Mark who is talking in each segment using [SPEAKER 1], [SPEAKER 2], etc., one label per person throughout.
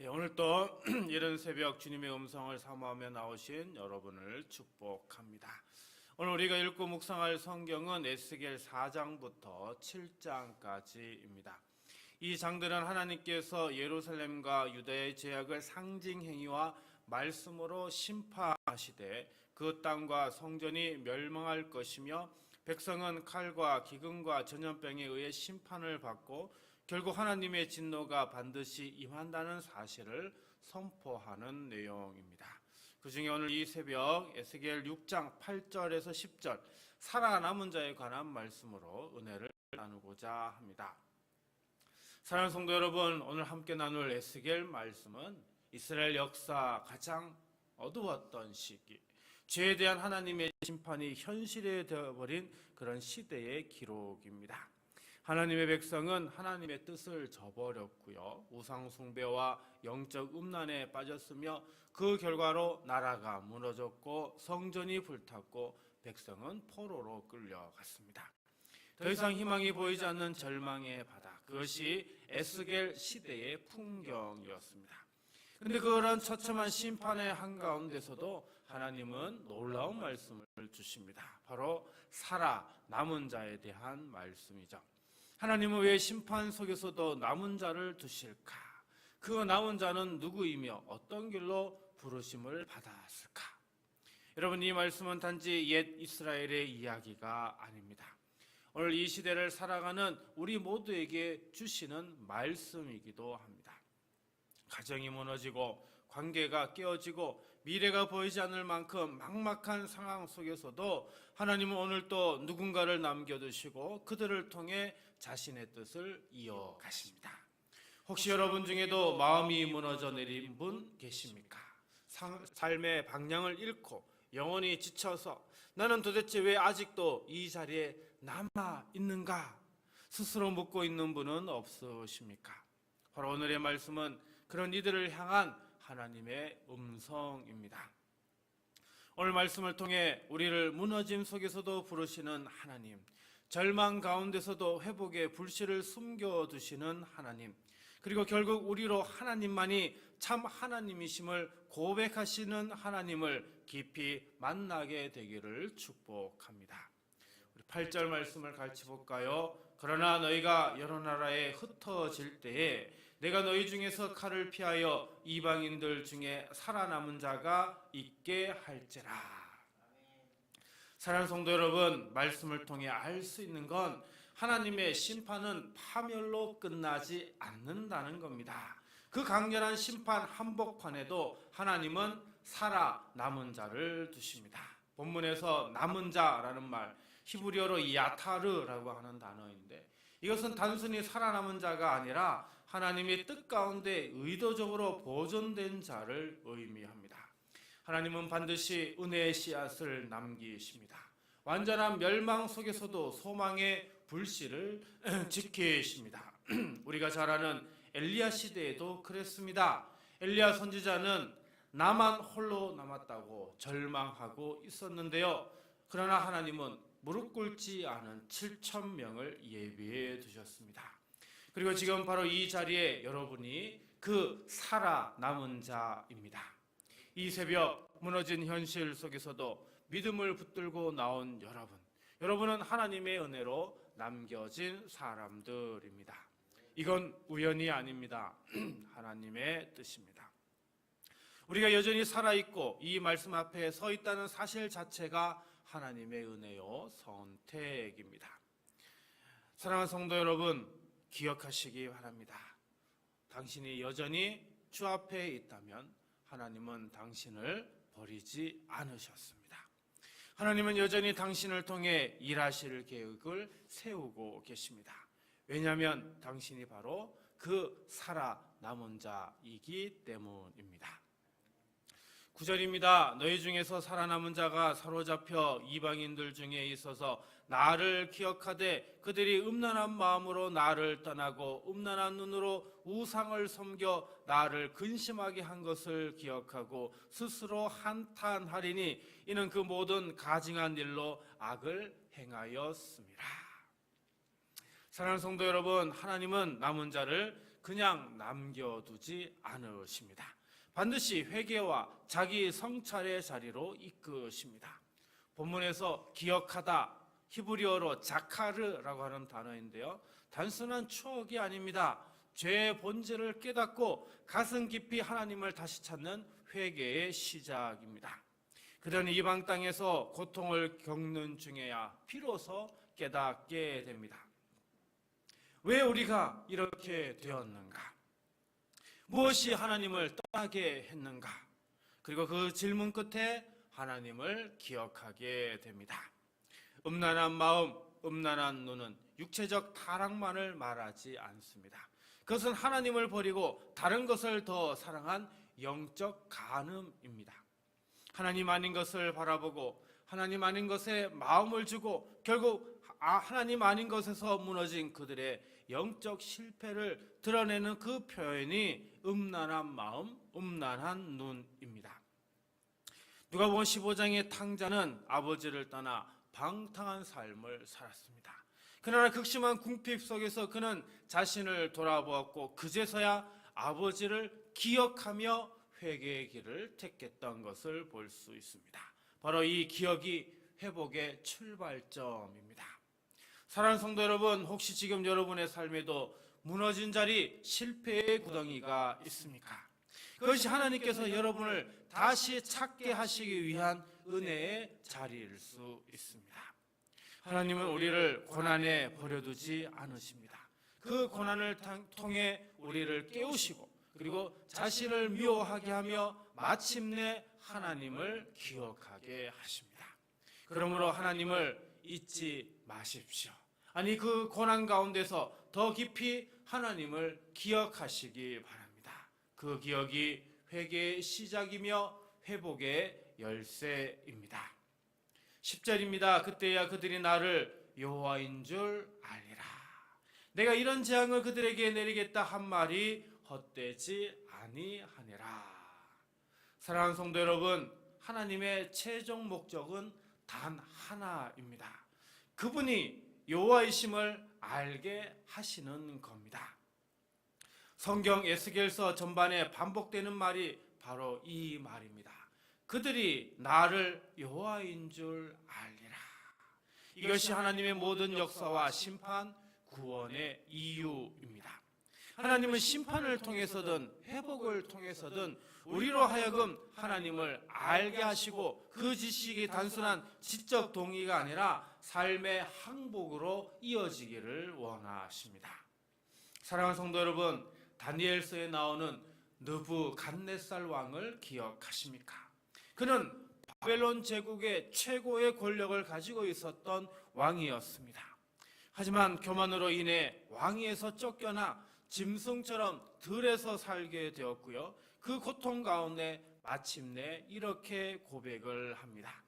[SPEAKER 1] 오늘 또 이른 새벽 주님의 음성을 사모하며 나오신 여러분을 축복합니다. 오늘 우리가 읽고 묵상할 성경은 에스겔 4장부터 7장까지입니다. 이 장들은 하나님께서 예루살렘과 유다의 죄악을 상징 행위와 말씀으로 심판하시되 그 땅과 성전이 멸망할 것이며 백성은 칼과 기근과 전염병에 의해 심판을 받고 결국 하나님의 진노가 반드시 임한다는 사실을 선포하는 내용입니다. 그 중에 오늘 이 새벽 에스겔 6장 8절에서 10절 살아남은 자에 관한 말씀으로 은혜를 나누고자 합니다. 사랑하는 성도 여러분, 오늘 함께 나눌 에스겔 말씀은 이스라엘 역사 가장 어두웠던 시기, 죄에 대한 하나님의 심판이 현실이 되어버린 그런 시대의 기록입니다. 하나님의 백성은 하나님의 뜻을 저버렸고요, 우상 숭배와 영적 음란에 빠졌으며 그 결과로 나라가 무너졌고 성전이 불탔고 백성은 포로로 끌려갔습니다. 더 이상 희망이 보이지 않는 절망의 바다, 그것이 에스겔 시대의 풍경이었습니다. 그런데 그런 처참한 심판의 한가운데서도 하나님은 놀라운 말씀을 주십니다. 바로 살아남은 자에 대한 말씀이죠. 하나님은 왜 심판 속에서도 남은 자를 두실까? 그 남은 자는 누구이며 어떤 길로 부르심을 받았을까? 여러분, 이 말씀은 단지 옛 이스라엘의 이야기가 아닙니다. 오늘 이 시대를 살아가는 우리 모두에게 주시는 말씀이기도 합니다. 가정이 무너지고 관계가 깨어지고 미래가 보이지 않을 만큼 막막한 상황 속에서도 하나님은 오늘 또 누군가를 남겨두시고 그들을 통해 자신의 뜻을 이어가십니다. 혹시 여러분 중에도 마음이 무너져 내린 분 계십니까? 삶의 방향을 잃고 영혼이 지쳐서 나는 도대체 왜 아직도 이 자리에 남아 있는가? 스스로 묻고 있는 분은 없으십니까? 바로 오늘의 말씀은 그런 이들을 향한 하나님의 음성입니다. 오늘 말씀을 통해 우리를 무너짐 속에서도 부르시는 하나님, 절망 가운데서도 회복의 불씨를 숨겨두시는 하나님, 그리고 결국 우리로 하나님만이 참 하나님이심을 고백하시는 하나님을 깊이 만나게 되기를 축복합니다. 우리 8절 말씀을 같이 볼까요? 그러나 너희가 여러 나라에 흩어질 때에 내가 너희 중에서 칼을 피하여 이방인들 중에 살아남은 자가 있게 할지라. 사랑하는 성도 여러분, 말씀을 통해 알 수 있는 건 하나님의 심판은 파멸로 끝나지 않는다는 겁니다. 그 강렬한 심판 한복판에도 하나님은 살아남은 자를 두십니다. 본문에서 남은 자라는 말, 히브리어로 야타르라고 하는 단어인데 이것은 단순히 살아남은 자가 아니라 하나님의 뜻 가운데 의도적으로 보존된 자를 의미합니다. 하나님은 반드시 은혜의 씨앗을 남기십니다. 완전한 멸망 속에서도 소망의 불씨를 지키십니다. 우리가 잘 아는 엘리야 시대에도 그랬습니다. 엘리야 선지자는 나만 홀로 남았다고 절망하고 있었는데요. 그러나 하나님은 무릎 꿇지 않은 7,000명을 예비해 두셨습니다. 그리고 지금 바로 이 자리에 여러분이 그 살아남은 자입니다. 이 새벽 무너진 현실 속에서도 믿음을 붙들고 나온 여러분은 하나님의 은혜로 남겨진 사람들입니다. 이건 우연이 아닙니다. 하나님의 뜻입니다. 우리가 여전히 살아있고 이 말씀 앞에 서 있다는 사실 자체가 하나님의 은혜요 선택입니다. 사랑하는 성도 여러분, 기억하시기 바랍니다. 당신이 여전히 주 앞에 있다면 하나님은 당신을 버리지 않으셨습니다. 하나님은 여전히 당신을 통해 일하실 계획을 세우고 계십니다. 왜냐하면 당신이 바로 그 살아남은 자이기 때문입니다. 9절입니다. 너희 중에서 살아남은 자가 사로잡혀 이방인들 중에 있어서 나를 기억하되 그들이 음란한 마음으로 나를 떠나고 음란한 눈으로 우상을 섬겨 나를 근심하게 한 것을 기억하고 스스로 한탄하리니 이는 그 모든 가증한 일로 악을 행하였습니다. 사랑하는 성도 여러분, 하나님은 남은 자를 그냥 남겨두지 않으십니다. 반드시 회개와 자기 성찰의 자리로 이끄십니다. 본문에서 기억하다, 히브리어로 자카르라고 하는 단어인데요, 단순한 추억이 아닙니다. 죄의 본질을 깨닫고 가슴 깊이 하나님을 다시 찾는 회개의 시작입니다. 그런 이방 땅에서 고통을 겪는 중에야 비로소 깨닫게 됩니다. 왜 우리가 이렇게 되었는가? 무엇이 하나님을 떠나게 했는가? 그리고 그 질문 끝에 하나님을 기억하게 됩니다. 음란한 마음, 음란한 눈은 육체적 타락만을 말하지 않습니다. 그것은 하나님을 버리고 다른 것을 더 사랑한 영적 간음입니다. 하나님 아닌 것을 바라보고 하나님 아닌 것에 마음을 주고 결국 하나님 아닌 것에서 무너진 그들의 영적 실패를 드러내는 그 표현이 음란한 마음, 음란한 눈입니다. 누가복음 15장의 탕자는 아버지를 떠나 방탕한 삶을 살았습니다. 그러나 극심한 궁핍 속에서 그는 자신을 돌아보았고 그제서야 아버지를 기억하며 회개의 길을 택했던 것을 볼 수 있습니다. 바로 이 기억이 회복의 출발점입니다. 사랑하는 성도 여러분, 혹시 지금 여러분의 삶에도 무너진 자리, 실패의 구덩이가 있습니까? 그것이 하나님께서 여러분을 다시 찾게 하시기 위한 은혜의 자리일 수 있습니다. 하나님은 우리를 고난에 버려두지 않으십니다. 그 고난을 통해 우리를 깨우시고 그리고 자신을 미워하게 하며 마침내 하나님을 기억하게 하십니다. 그러므로 하나님을 잊지 마십시오. 아니, 그 고난 가운데서 더 깊이 하나님을 기억하시기 바랍니다. 그 기억이 회개의 시작이며 회복의 열쇠입니다. 10절입니다. 그때야 그들이 나를 여호와인 줄 알리라. 내가 이런 재앙을 그들에게 내리겠다 한 말이 헛되지 아니하니라. 사랑하는 성도 여러분, 하나님의 최종 목적은 단 하나입니다. 그분이 여호와이심을 알게 하시는 겁니다. 성경 에스겔서 전반에 반복되는 말이 바로 이 말입니다. 그들이 나를 여호와인 줄 알리라. 이것이 하나님의 모든 역사와 심판, 구원의 이유입니다. 하나님은 심판을 통해서든 회복을 통해서든 우리로 하여금 하나님을 알게 하시고 그 지식이 단순한 지적 동의가 아니라 삶의 항복으로 이어지기를 원하십니다. 사랑하는 성도 여러분, 다니엘서에 나오는 느부갓네살 왕을 기억하십니까? 그는 바벨론 제국의 최고의 권력을 가지고 있었던 왕이었습니다. 하지만 교만으로 인해 왕위에서 쫓겨나 짐승처럼 들에서 살게 되었고요. 그 고통 가운데 마침내 이렇게 고백을 합니다.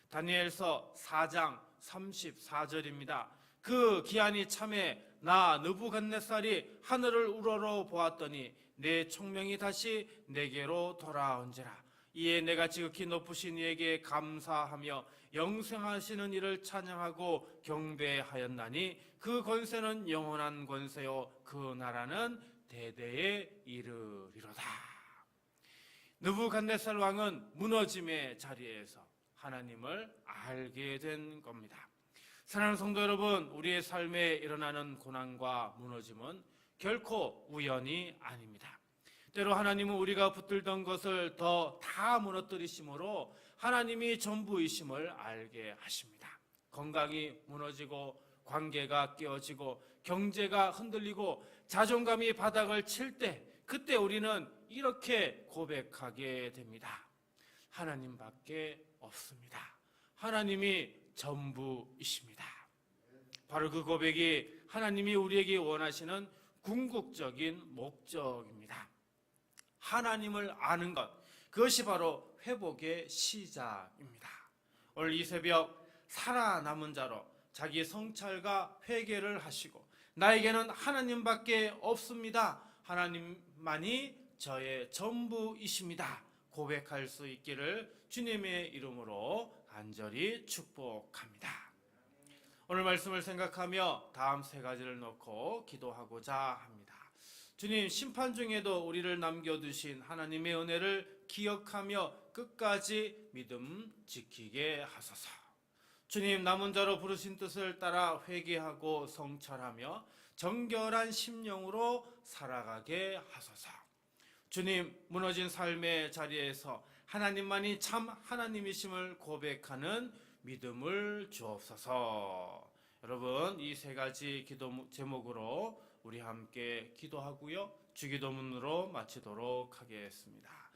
[SPEAKER 1] 다니엘서 4장 34절입니다. 그 기한이 참에 나 느부갓네살이 하늘을 우러러 보았더니 내 총명이 다시 내게로 돌아온지라. 이에 내가 지극히 높으신 이에게 감사하며 영생하시는 이를 찬양하고 경배하였나니 그 권세는 영원한 권세요 그 나라는 대대에 이르리로다. 느부갓네살 왕은 무너짐의 자리에서 하나님을 알게 된 겁니다. 사랑하는 성도 여러분, 우리의 삶에 일어나는 고난과 무너짐은 결코 우연이 아닙니다. 때로 하나님은 우리가 붙들던 것을 더 다 무너뜨리심으로 하나님이 전부이심을 알게 하십니다. 건강이 무너지고 관계가 깨어지고 경제가 흔들리고 자존감이 바닥을 칠 때 그때 우리는 이렇게 고백하게 됩니다. 하나님밖에 없습니다. 하나님이 전부이십니다. 바로 그 고백이 하나님이 우리에게 원하시는 궁극적인 목적입니다. 하나님을 아는 것, 그것이 바로 회복의 시작입니다. 오늘 이 새벽 살아남은 자로 자기 성찰과 회개를 하시고 나에게는 하나님밖에 없습니다. 하나님만이 저의 전부이십니다. 고백할 수 있기를 주님의 이름으로 간절히 축복합니다. 오늘 말씀을 생각하며 다음 세 가지를 놓고 기도하고자 합니다. 주님, 심판 중에도 우리를 남겨두신 하나님의 은혜를 기억하며 끝까지 믿음 지키게 하소서. 주님, 남은 자로 부르신 뜻을 따라 회개하고 성찰하며 정결한 심령으로 살아가게 하소서. 주님, 무너진 삶의 자리에서 하나님만이 참 하나님이심을 고백하는 믿음을 주옵소서. 여러분, 이 세 가지 기도 제목으로 우리 함께 기도하고요, 주기도문으로 마치도록 하겠습니다.